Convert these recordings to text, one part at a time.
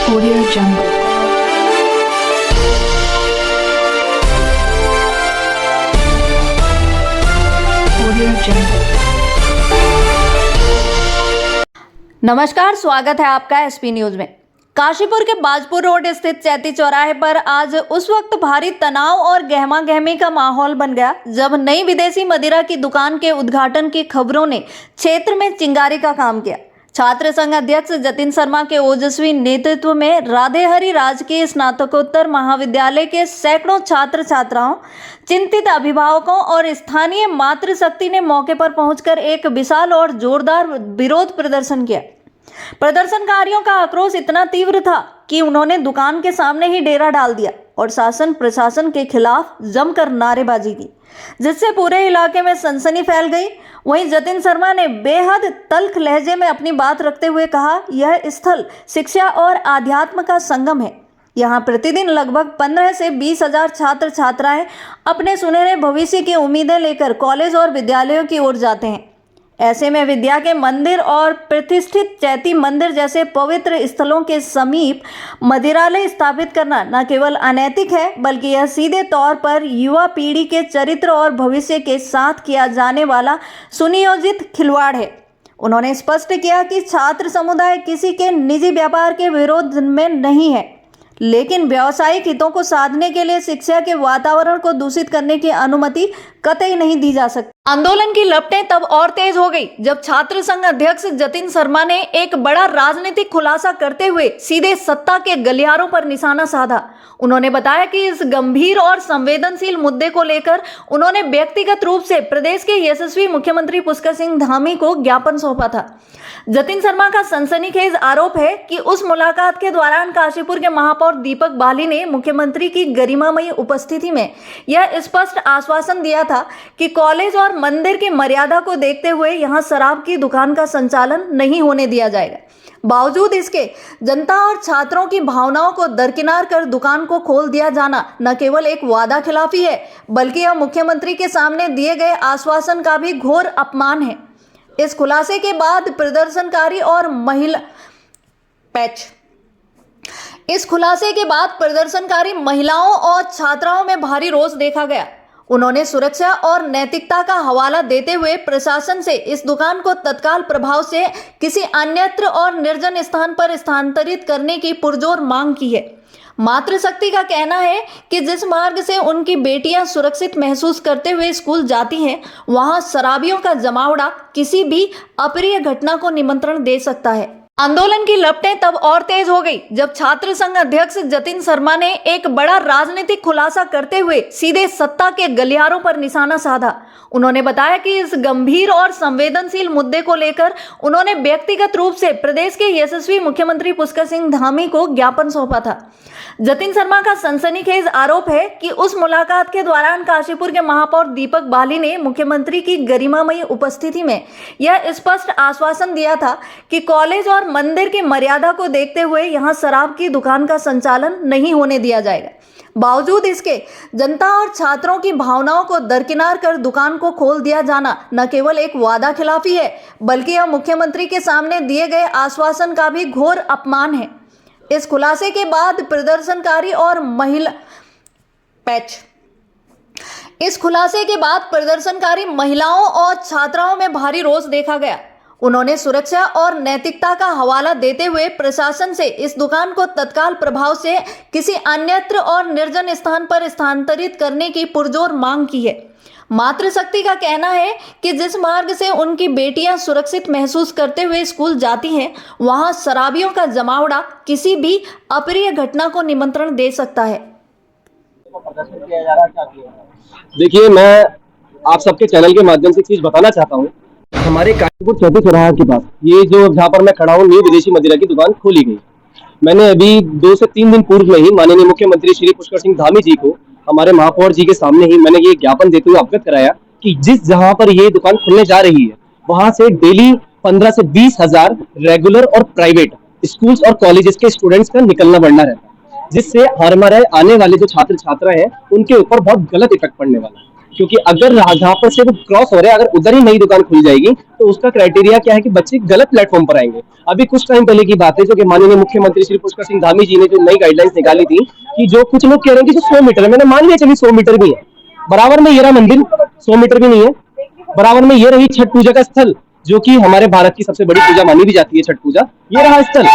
Audio Jungle. Audio Jungle. नमस्कार, स्वागत है आपका एसपी न्यूज में। काशीपुर के बाजपुर रोड स्थित चैती चौराहे पर आज उस वक्त भारी तनाव और गहमा गहमी का माहौल बन गया जब नई विदेशी मदिरा की दुकान के उद्घाटन की खबरों ने क्षेत्र में चिंगारी का काम किया। छात्र संघ अध्यक्ष जतिन शर्मा के ओजस्वी नेतृत्व में राधेहरी राजकीय स्नातकोत्तर महाविद्यालय के सैकड़ों छात्र छात्राओं, चिंतित अभिभावकों और स्थानीय मातृशक्ति ने मौके पर पहुंचकर एक विशाल और जोरदार विरोध प्रदर्शन किया। प्रदर्शनकारियों का आक्रोश इतना तीव्र था कि उन्होंने दुकान के सामने ही डेरा डाल दिया और शासन प्रशासन के खिलाफ जमकर नारेबाजी की, जिससे पूरे इलाके में सनसनी फैल गई। वहीं जतिन शर्मा ने बेहद तल्ख लहजे में अपनी बात रखते हुए कहा, यह स्थल शिक्षा और आध्यात्म का संगम है। यहाँ प्रतिदिन लगभग 15 से 20 हजार छात्र छात्राएं अपने सुनहरे भविष्य की उम्मीदें लेकर कॉलेज और विद्यालयों की ओर जाते हैं। ऐसे में विद्या के मंदिर और प्रतिष्ठित चैती मंदिर जैसे पवित्र स्थलों के समीप मदिरालय स्थापित करना न केवल अनैतिक है, बल्कि यह सीधे तौर पर युवा पीढ़ी के चरित्र और भविष्य के साथ किया जाने वाला सुनियोजित खिलवाड़ है। उन्होंने स्पष्ट किया कि छात्र समुदाय किसी के निजी व्यापार के विरोध में नहीं है, लेकिन व्यावसायिक हितों को साधने के लिए शिक्षा के वातावरण को दूषित करने की अनुमति कतई नहीं दी जा सकती। आंदोलन की लपटें तब और तेज हो गई जब छात्र संघ अध्यक्ष जतिन शर्मा ने एक बड़ा राजनीतिक खुलासा करते हुए सीधे सत्ता के गलियारों पर निशाना साधा। उन्होंने बताया कि इस गंभीर और संवेदनशील मुद्दे को लेकर उन्होंने व्यक्तिगत रूप से प्रदेश के यशस्वी मुख्यमंत्री पुष्कर सिंह धामी को ज्ञापन सौंपा था। जतिन शर्मा का सनसनीखेज आरोप है कि उस मुलाकात के दौरान काशीपुर के महापौर दीपक बाली ने मुख्यमंत्री की गरिमामयी उपस्थिति में यह स्पष्ट आश्वासन दिया था कि कॉलेज और मंदिर की मर्यादा को देखते हुए यहां शराब की दुकान का संचालन नहीं होने दिया जाएगा। बावजूद इसके जनता और छात्रों की भावनाओं को दरकिनार कर दुकान को खोल दिया जाना न केवल एक वादा खिलाफी है, बल्कि यह मुख्यमंत्री के सामने दिए गए आश्वासन का भी घोर अपमान है। इस खुलासे के बाद प्रदर्शनकारी और महिलाओं और छात्राओं में भारी रोष देखा गया। उन्होंने सुरक्षा और नैतिकता का हवाला देते हुए प्रशासन से इस दुकान को तत्काल प्रभाव से किसी अन्यत्र और निर्जन स्थान पर स्थानांतरित करने की पुरजोर मांग की है। मातृशक्ति का कहना है कि जिस मार्ग से उनकी बेटियां सुरक्षित महसूस करते हुए स्कूल जाती हैं, वहां शराबियों का जमावड़ा किसी भी अप्रिय घटना को निमंत्रण दे सकता है। आंदोलन की लपटें तब और तेज हो गई जब छात्र संघ अध्यक्ष जतिन शर्मा ने एक बड़ा राजनीतिक खुलासा करते हुए सीधे सत्ता के गलियारों पर निशाना साधा। उन्होंने बताया कि इस गंभीर और संवेदनशील मुद्दे को लेकर उन्होंने व्यक्तिगत रूप से प्रदेश के यशस्वी मुख्यमंत्री पुष्कर सिंह धामी को ज्ञापन सौंपा था। जतिन शर्मा का सनसनीखेज आरोप है कि उस मुलाकात के दौरान काशीपुर के महापौर दीपक बाली ने मुख्यमंत्री की गरिमामयी उपस्थिति में यह स्पष्ट आश्वासन दिया था कि कॉलेज और मंदिर की मर्यादा को देखते हुए यहां शराब की दुकान का संचालन नहीं होने दिया जाएगा। बावजूद इसके जनता और छात्रों की भावनाओं को दरकिनार कर दुकान को खोल दिया जाना न केवल एक वादा खिलाफी है, बल्कि यह मुख्यमंत्री के सामने दिए गए आश्वासन का भी घोर अपमान है। इस खुलासे के बाद प्रदर्शनकारी और महिलाओं और छात्राओं में भारी रोष देखा गया। उन्होंने सुरक्षा और नैतिकता का हवाला देते हुए प्रशासन से इस दुकान को तत्काल प्रभाव से किसी अन्यत्र और निर्जन स्थान पर स्थानांतरित करने की पुरजोर मांग की है। मातृशक्ति का कहना है कि जिस मार्ग से उनकी बेटियां सुरक्षित महसूस करते हुए स्कूल जाती हैं, वहां शराबियों का जमावड़ा किसी भी अप्रिय घटना को निमंत्रण दे सकता है। देखिए, मैं आप सबके चैनल के माध्यम से एक चीज बताना चाहता हूँ। हमारे काशीपुर चौथी चौराहा के पास ये जो जहाँ पर मैं खड़ा हूँ, न्यू विदेशी मदिरा की दुकान खोली गई। मैंने अभी 2 से 3 दिन पूर्व में ही माननीय मुख्यमंत्री श्री पुष्कर सिंह धामी जी को, हमारे महापौर जी के सामने ही मैंने ये ज्ञापन देते हुए अवगत कराया कि जिस जहां पर ये दुकान खुलने जा रही है, वहां से डेली 15 से 20 हजार रेगुलर और प्राइवेट स्कूल्स और कॉलेजेस के स्टूडेंट्स का निकलना बढ़ना रहता है, जिससे हमारे आने वाले जो छात्र छात्रा हैं उनके ऊपर बहुत गलत इफेक्ट पड़ने वाला है। क्योंकि अगर जहाँ पर से वो क्रॉस हो रहे हैं, अगर उधर ही नई दुकान खुल जाएगी तो उसका क्राइटेरिया क्या है कि बच्चे गलत प्लेटफॉर्म पर आएंगे। अभी कुछ टाइम पहले की बात है जो कि माननीय मुख्यमंत्री श्री पुष्कर सिंह धामी जी ने जो नई गाइडलाइंस निकाली थी कि जो कुछ लोग कह रहे हैं कि जो 100 मीटर है, मैंने मान लिया चलिए 100 मीटर भी है, बराबर में ये रहा मंदिर, 100 मीटर भी नहीं है, बराबर में ये रही छठ पूजा का स्थल जो कि हमारे भारत की सबसे बड़ी पूजा मानी भी जाती है, छठ पूजा, ये रहा स्थल।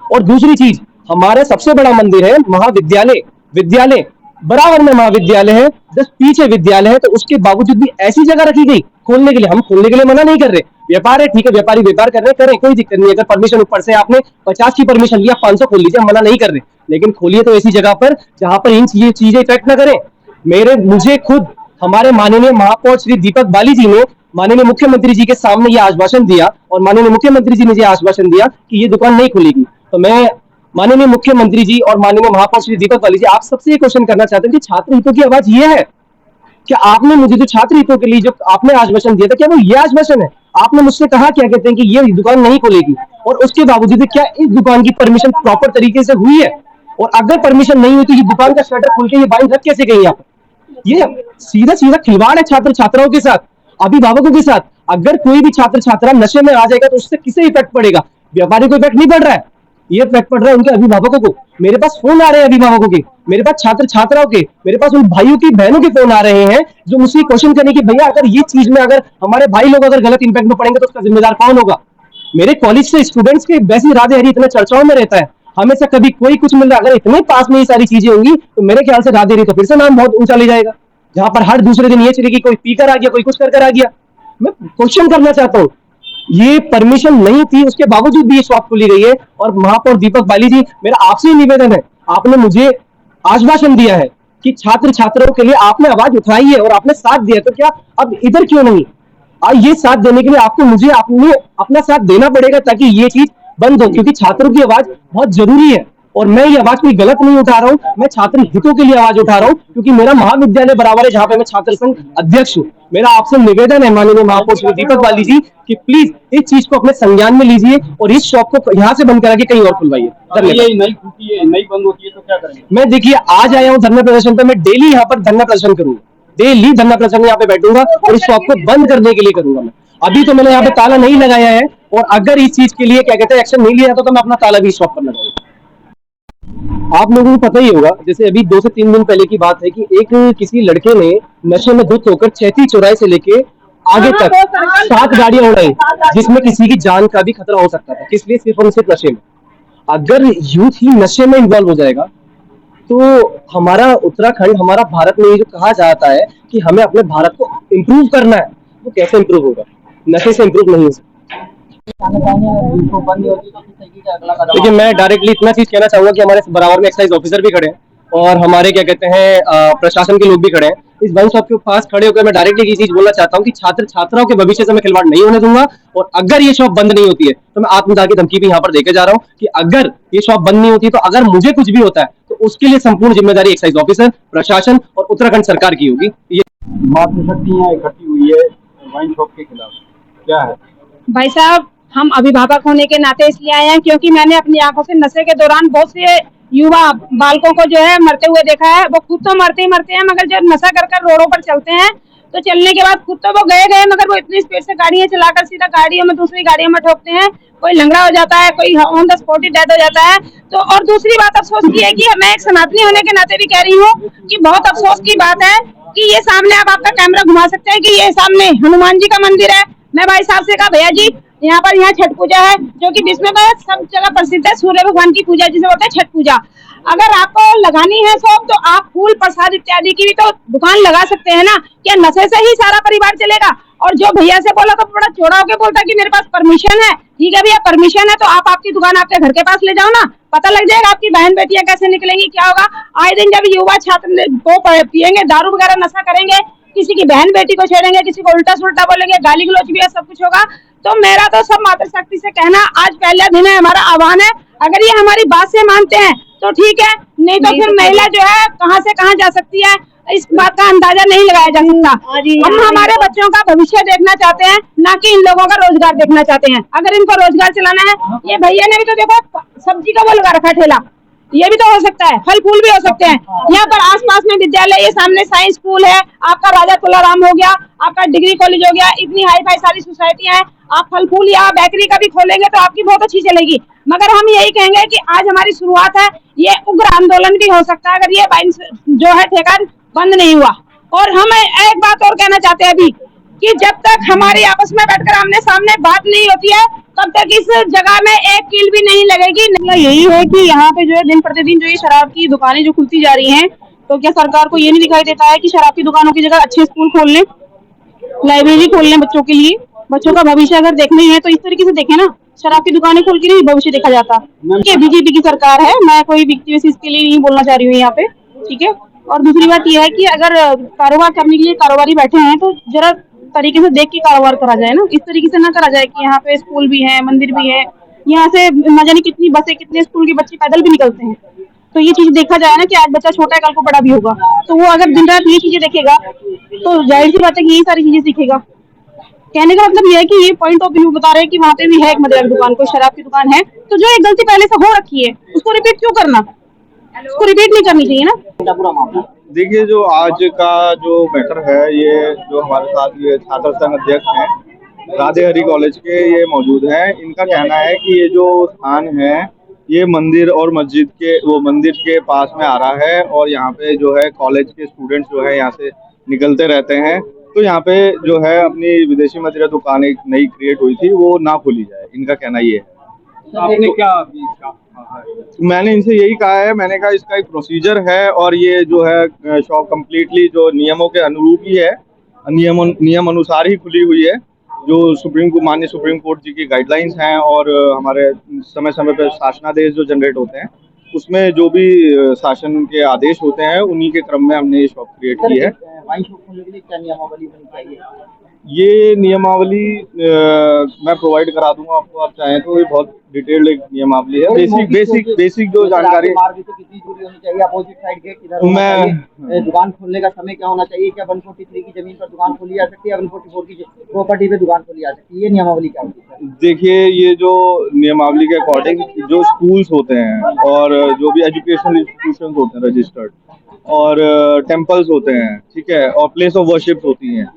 और दूसरी चीज, हमारा सबसे बड़ा मंदिर है महाविद्यालय, विद्यालय बराबर में महाविद्यालय है, जस्ट पीछे विद्यालय है, तो उसके बावजूद भी ऐसी जगह रखी गई खोलने के लिए। हम खोलने के लिए मना नहीं कर रहे, व्यापार है, ठीक है, व्यापारी व्यापार कर रहे, करें, कोई दिक्कत नहीं। अगर परमिशन ऊपर से आपने 50 की परमिशन लिया, 500 खोल लीजिए, हम मना नहीं कर रहे, लेकिन खोलिए तो ऐसी जगह पर जहां पर ये चीजें इफेक्ट ना करें। मुझे खुद हमारे माननीय महापौर श्री दीपक बाली जी ने माननीय मुख्यमंत्री जी के सामने ये आश्वासन दिया, और माननीय मुख्यमंत्री जी ने ये आश्वासन दिया कि ये दुकान नहीं खुलेगी। तो मैं माननीय मुख्यमंत्री जी और माननीय महापौर श्री दीपक बाली जी, आप सबसे ये क्वेश्चन करना चाहते हैं कि छात्र हितों की आवाज ये है क्या? आपने मुझे जो छात्र हितों के लिए जो आपने आश्वासन दिया था, क्या वो ये आश्वासन है? आपने मुझसे कहा क्या कहते हैं कि ये दुकान नहीं खुलेगी, और उसके बावजूद क्या इस दुकान की परमिशन प्रॉपर तरीके से हुई है? और अगर परमिशन नहीं हुई तो ये दुकान का शटर खुल के ये बाइंड रख कैसे गई? आप ये सीधा सीधा खिलवाड़ है छात्र छात्राओं के साथ, अभिभावकों के साथ। अगर कोई भी छात्र छात्रा नशे में आ जाएगा तो उससे किसे इफेक्ट पड़ेगा? व्यापारी को इफेक्ट नहीं पड़ रहा है, ये इफेक्ट पड़ रहा है उनके अभिभावकों को। मेरे पास फोन आ रहे हैं अभिभावकों के, मेरे पास छात्र छात्राओं के, मेरे पास उन भाइयों की बहनों के फोन आ रहे हैं जो मुझसे क्वेश्चन करने की भैया अगर ये चीज में अगर हमारे भाई लोग अगर गलत इंपैक्ट में पड़ेंगे तो उसका जिम्मेदार कौन होगा? मेरे कॉलेज से स्टूडेंट्स के वैसे राधे हरी इतने चर्चाओं में रहता है, हमेशा कभी कोई कुछ मिल रहा है, अगर इतने पास में ये सारी चीजें होंगी तो मेरे ख्याल से राधे हरी तो फिर से नाम बहुत ऊंचा ले जाएगा, जहां पर हर दूसरे दिन ये चले कि कोई पीकर आ गया, कोई कुछ कर आ गया। मैं क्वेश्चन करना चाहता हूँ, ये परमिशन नहीं थी, उसके बावजूद भी ये शॉप खुली गई है। और महापौर दीपक बाली जी, मेरा आपसे निवेदन है, आपने मुझे आश्वासन दिया है कि छात्र छात्राओं के लिए आपने आवाज उठाई है और आपने साथ दिया, तो क्या अब इधर क्यों नहीं? ये साथ देने के लिए आपको मुझे अपना साथ देना पड़ेगा ताकि ये चीज बंद हो, क्योंकि छात्रों की आवाज बहुत जरूरी है। और मैं ये आवाज कोई गलत नहीं उठा रहा हूँ, मैं छात्र हितों के लिए आवाज उठा रहा हूँ, क्योंकि मेरा महाविद्यालय बराबर है जहां पे मैं छात्र संघ अध्यक्ष हूँ। मेरा आपसे निवेदन है माननीय महापौर श्री दीपक बाली जी कि प्लीज इस चीज को अपने संज्ञान में लीजिए और इस शॉप को यहाँ से बंद करा के कहीं और खुलवाइए। नई बंद होती है तो क्या करेंगे? मैं देखिए आज आया हूँ धरना प्रदर्शन पे, मैं डेली यहाँ पर धरना प्रदर्शन करूंगा, डेली धरना प्रदर्शन यहाँ पे बैठूंगा और इस शॉप को बंद करने के लिए करूंगा। मैं अभी तो मैंने यहाँ पे ताला नहीं लगाया है, और अगर इस चीज के लिए क्या कहते हैं एक्शन नहीं लिया जाता तो मैं अपना ताला भी शॉप पर लगाऊंगा। आप लोगों को पता ही होगा, जैसे अभी 2 से 3 दिन पहले की बात है कि एक किसी लड़के ने नशे में धुत होकर चैती चौराहे से लेके आगे तक 7 गाड़ियां उड़ाई, जिसमें किसी की जान का भी खतरा हो सकता था। किस लिए? सिर्फ और सिर्फ नशे में। अगर यूथ ही नशे में इन्वॉल्व हो जाएगा तो हमारा उत्तराखंड, हमारा भारत में ये जो कहा जाता है कि हमें अपने भारत को इम्प्रूव करना है, वो कैसे इम्प्रूव होगा? नशे से इम्प्रूव नहीं हो सकता। देखिए मैं डायरेक्टली इतना चीज कहना चाहूंगा कि हमारे बराबर में एक्साइज ऑफिसर भी खड़े हैं और हमारे क्या कहते हैं प्रशासन के लोग भी खड़े हैं। इस वन शॉप के पास खड़े होकर मैं डायरेक्टली ये चीज बोलना चाहता हूँ कि छात्र छात्राओं के भविष्य से मैं खिलवाड़ नहीं होने दूंगा, और अगर ये शॉप बंद नहीं होती है तो मैं आत्मदाह की धमकी भी यहाँ पर देके जा रहा हूँ कि अगर ये शॉप बंद नहीं होती तो अगर मुझे कुछ भी होता है तो उसके लिए संपूर्ण जिम्मेदारी एक्साइज ऑफिसर, प्रशासन और उत्तराखंड सरकार की होगी। ये मातृशक्ति इकट्ठी हुई है वाइन शॉप के खिलाफ, क्या है? भाई साहब, हम अभिभावक होने के नाते इसलिए आए हैं क्योंकि मैंने अपनी आंखों से नशे के दौरान बहुत से युवा बालकों को जो है मरते हुए देखा है। वो खुद तो मरते ही मरते हैं, मगर जब नशा कर रोडों पर चलते हैं तो चलने के बाद खुद तो वो गए मगर वो इतनी स्पीड से गाड़ियां चलाकर सीधा गाड़ियों में दूसरी गाड़ियों में ठोकते हैं। कोई लंगड़ा हो जाता है, कोई on the spot he death हो जाता है। तो और दूसरी बात अफसोस की है कि मैं एक सनातनी होने के नाते भी कह रही हूँ कि बहुत अफसोस की बात है कि ये सामने आप आपका कैमरा घुमा सकते हैं कि ये सामने हनुमान जी का मंदिर है। मैं भाई साहब से कहा भैया जी यहाँ छठ पूजा है जो कि विश्व में सब जगह प्रसिद्ध है, सूर्य भगवान की पूजा जिसे बोलते हैं छठ पूजा। अगर आपको लगानी है शॉप तो आप फूल प्रसाद इत्यादि की भी तो दुकान लगा सकते हैं ना। क्या नशे से ही सारा परिवार चलेगा? और जो भैया से बोला तो बड़ा चौड़ा होकर बोलता कि मेरे पास परमिशन है। ठीक है भैया, परमिशन है तो आप आपकी दुकान आपके घर के पास ले जाओ ना, पता लग जाएगा आपकी बहन बेटियां कैसे निकलेंगी, क्या होगा। आए दिन जब युवा छात्र वो पियेंगे, दारू वगैरह नशा करेंगे, किसी की बहन बेटी को छेड़ेंगे, किसी को उल्टा सुल्टा बोलेंगे, गाली गलौज भी है, सब कुछ होगा। तो मेरा तो सब मातृशक्ति से कहना, आज पहला दिन है, हमारा आह्वान है, अगर ये हमारी बात से मानते हैं तो ठीक है, नहीं तो फिर महिला जो है कहां से कहां जा सकती है इस बात का अंदाजा नहीं लगाया जा सकता। हम हमारे बच्चों का भविष्य देखना चाहते हैं, ना कि इन लोगों का रोजगार देखना चाहते हैं। अगर इनको रोजगार चलाना है, ये भैया ने भी तो देखो सब्जी का वो लगा रखा ठेला, ये भी तो हो सकता है, फल फूल भी हो सकते हैं। यहाँ पर आसपास में विद्यालय, ये सामने साइंस स्कूल है, आपका राजा तुलाराम हो गया, आपका डिग्री कॉलेज हो गया, इतनी हाई फाई सारी सोसाइटियां हैं। आप फल फूल या बेकरी का भी खोलेंगे तो आपकी बहुत अच्छी चलेगी। मगर हम यही कहेंगे कि आज हमारी शुरुआत है, ये उग्र आंदोलन भी हो सकता है अगर ये वाइन जो है ठेका बंद नहीं हुआ। और हम एक बात और कहना चाहते हैं अभी कि जब तक हमारी आपस में बैठकर आमने सामने बात नहीं होती है, तब तक इस जगह में एक कील भी नहीं लगेगी। यही है कि यहाँ पे जो है दिन प्रतिदिन जो ये शराब की दुकानें जो खुलती जा रही हैं, तो क्या सरकार को ये नहीं दिखाई देता है कि शराब की दुकानों की जगह अच्छे स्कूल खोल लें, लाइब्रेरी खोल लें बच्चों के लिए। बच्चों का भविष्य अगर देखना ही है तो इस तरीके से देखें ना, शराब की दुकानें खोल के नहीं भविष्य देखा जाता। ये बीजेपी की सरकार है, मैं कोई व्यक्ति इसके लिए नहीं बोलना चाह रही हूँ यहाँ पे, ठीक है। और दूसरी बात यह है कि अगर कारोबार करने के लिए कारोबारी बैठे हैं तो जरा तरीके से देख के कारोबार करा जाए ना, इस तरीके से ना करा जाए कि यहाँ पे स्कूल भी है, मंदिर भी है, यहाँ से न जाने कितनी बसें, कितने स्कूल के बच्चे पैदल भी निकलते हैं। तो ये चीज देखा जाए ना कि आज बच्चा छोटा है कल को बड़ा भी होगा, तो वो अगर दिन रात ये चीजें देखेगा तो जाहिर सी बात है कि यही सारी चीजें सीखेगा। कहने का मतलब ये है कि ये पॉइंट ऑफ व्यू बता रहे हैं कि वहाँ पे भी है एक मदिरा की दुकान, कोई शराब की दुकान है, तो जो एक गलती पहले से हो रखी है उसको रिपीट क्यों करना, उसको रिपीट नहीं करनी चाहिए ना। देखिए, जो आज का जो मैटर है, ये जो हमारे साथ ये छात्र संघ अध्यक्ष हैं राधे हरि कॉलेज के, ये मौजूद हैं। इनका कहना है कि ये जो स्थान है ये मंदिर और मस्जिद के, वो मंदिर के पास में आ रहा है और यहाँ पे जो है कॉलेज के स्टूडेंट्स जो है यहाँ से निकलते रहते हैं। तो यहाँ पे जो है अपनी विदेशी मदिरा दुकान एक नई क्रिएट हुई थी, वो ना खोली जाए, इनका कहना ये है। आपने क्या अभी मैंने इनसे यही कहा है, मैंने कहा इसका एक प्रोसीजर है और ये जो है शॉप कम्प्लीटली जो नियमों के अनुरूप ही है, नियम अनुसार ही खुली हुई है, जो माननीय सुप्रीम कोर्ट जी की गाइडलाइंस हैं और हमारे समय समय पर शासनादेश जो जनरेट होते हैं उसमें जो भी शासन के आदेश होते हैं उन्हीं के क्रम में हमने ये शॉप क्रिएट की है। वाइन शॉप खोलने के लिए क्या नियमावली होनी चाहिए? ये नियमावली मैं प्रोवाइड करा दूंगा आपको, आप चाहें तो। ये बहुत डिटेल्ड एक नियमावली है, बेसिक जो जानकारी। मार्ग से कितनी दूरी होनी चाहिए, अपोजिट साइड गेट किधर होना चाहिए, दुकान खोलने का समय क्या होना चाहिए, क्या 143 की जमीन पर दुकान खोली जा सकती है, 144 की प्रॉपर्टी पे दुकान खोली जा सकती है, ये नियमावली क्या होती है? देखिए, ये जो नियमावली के अकॉर्डिंग जो स्कूल्स होते हैं और जो भी एजुकेशनल इंस्टीट्यूशंस होते हैं रजिस्टर्ड, और टेम्पल्स होते हैं, ठीक है, और प्लेस ऑफ वर्शिप्स होती हैं,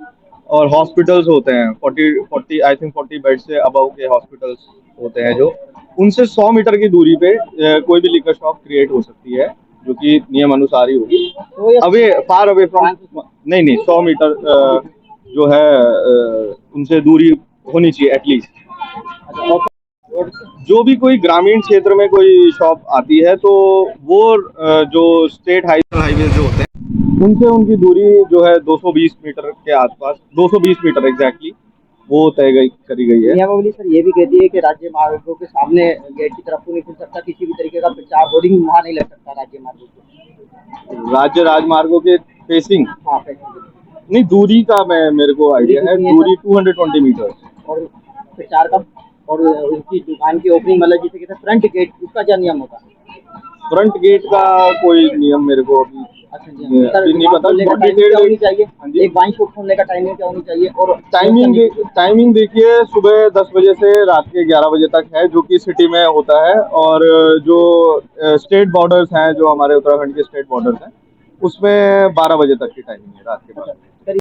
और हॉस्पिटल्स होते हैं, 40 बेड से अबव के हॉस्पिटल्स होते हैं, जो उनसे 100 मीटर की दूरी पे कोई भी लिकर शॉप क्रिएट हो सकती है, जो कि नियम अनुसार ही होगी। फार अवे फ्रॉम, नहीं 100 मीटर जो है उनसे दूरी होनी चाहिए एटलीस्ट। जो भी कोई ग्रामीण क्षेत्र में कोई शॉप आती है तो वो जो स्टेट हाईवे जो होते हैं उनसे उनकी दूरी जो है 220 मीटर के आसपास, 220 मीटर एग्जैक्टली वो तय करी गई है। नियमावली सर ये भी कहती है कि राज्य मार्गों के सामने गेट की तरफ को नहीं खुल सकता, किसी भी तरीके का प्रचार होर्डिंग वहाँ नहीं लग सकता राज्य मार्गों के, राज्य राजमार्गों के फेसिंग। हाँ फेसिंग नहीं, दूरी का मेरे को आइडिया है, दूरी 220 मीटर। और प्रचार का और उनकी दुकान की ओपनिंग मतलब जिसे कहते हैं फ्रंट गेट, उसका क्या नियम होता है? फ्रंट गेट का कोई नियम मेरे को अभी नहीं पता। होनी चाहिए एक वाइन शॉप खोलने का टाइमिंग क्या होनी चाहिए? और टाइमिंग देखिए, सुबह 10 बजे से रात के 11 बजे तक है, जो कि सिटी में होता है, और जो स्टेट बॉर्डर्स हैं, जो हमारे उत्तराखंड के स्टेट बॉर्डर्स हैं, उसमें 12 बजे तक की टाइमिंग है रात के 12 बजे।